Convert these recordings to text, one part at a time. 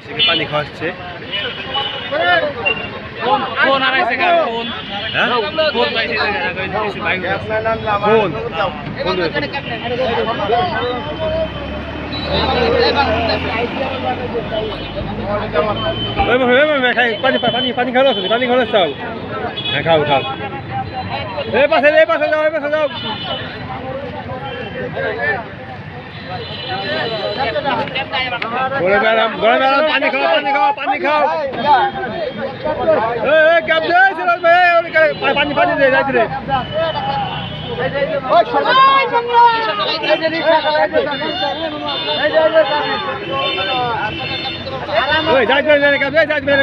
থেকে পানি খাওয়াচ্ছে। ফোন আড়াইছে ফোন হ্যাঁ ফোন পাইছে বাইক ফোন পানি পানি পানি খাওয়া পানি খাওয়া চাও। হ্যাঁ খাও খাও এই পাশে যাও এই পাশে যাও। গরমে আরাম পানি খাও পানি খাও ক্যাপ দে পানি পানি দে যাইতে রে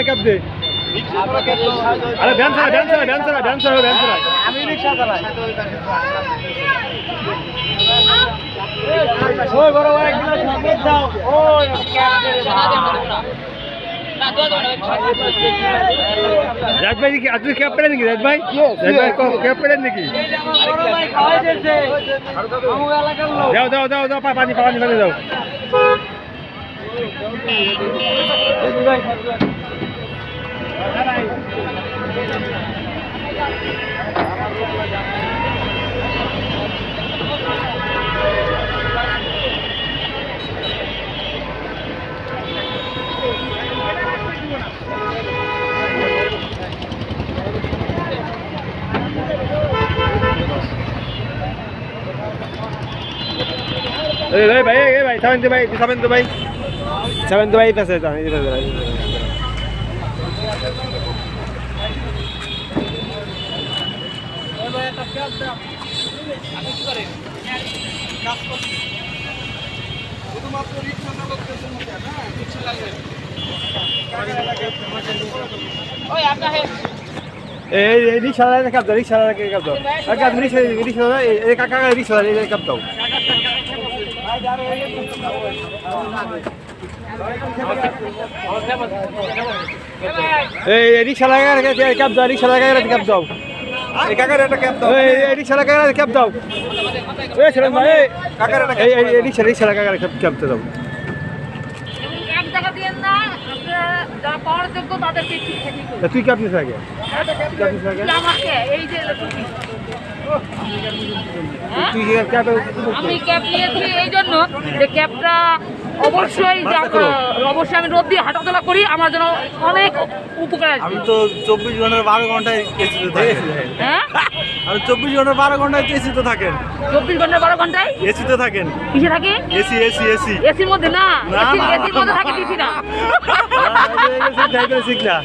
ক্যাপ দে। আরে ভ্যান চালা আমি রিকশা চালাই ওই বড় ভাই এক গ্লাস মদ দাও। ওই রাজ ভাই কি আপনি ক্যাপ পেলেন নাকি? রাজ ভাই ক্যাপ পেলেন নাকি? দাও দাও দাও দাও পানি পানি পানি দাও। ভাই সাবেন তো ভাই পেছে এই রিক্সা কাপ দাও রিক্সা কাপ দাও কাকা রিক্সা কাপ দাও। এই রিক্সা লাগা ক্যাব দাও রিক্সা লাগা ক্যাব দাও এই কাকার একটা ক্যাব দাও এই রিক্সা লাগা ক্যাব দাও এই ছেলে ভাই কাকার একটা এই রিক্সা লাগা ক্যাব দাও। এক টাকা দিয়েন না যারা পাওয়ার যোগ্য তাদেরকে তুই ক্যাব নিস আগে আমাকে এই যে তুই ক্যাব আমি ক্যাব নিয়েছি এই জন্য যে ক্যাবটা অবশ্যই আমি রোদ দিয়ে হাঁটাচলা করি আমার জন্য অনেক উপকার আছে। আমি তো 24 ঘন্টার 12 ঘন্টায় এসিতে থাকি। হ্যাঁ আমি 24 ঘন্টার 12 ঘন্টায় এসিতে থাকেন 24 ঘন্টা 12 ঘন্টায় এসিতে থাকেন কিসে থাকে? এসি এসি এসি এসির মধ্যে না এসির মধ্যে থাকে টিভি না। শিখ না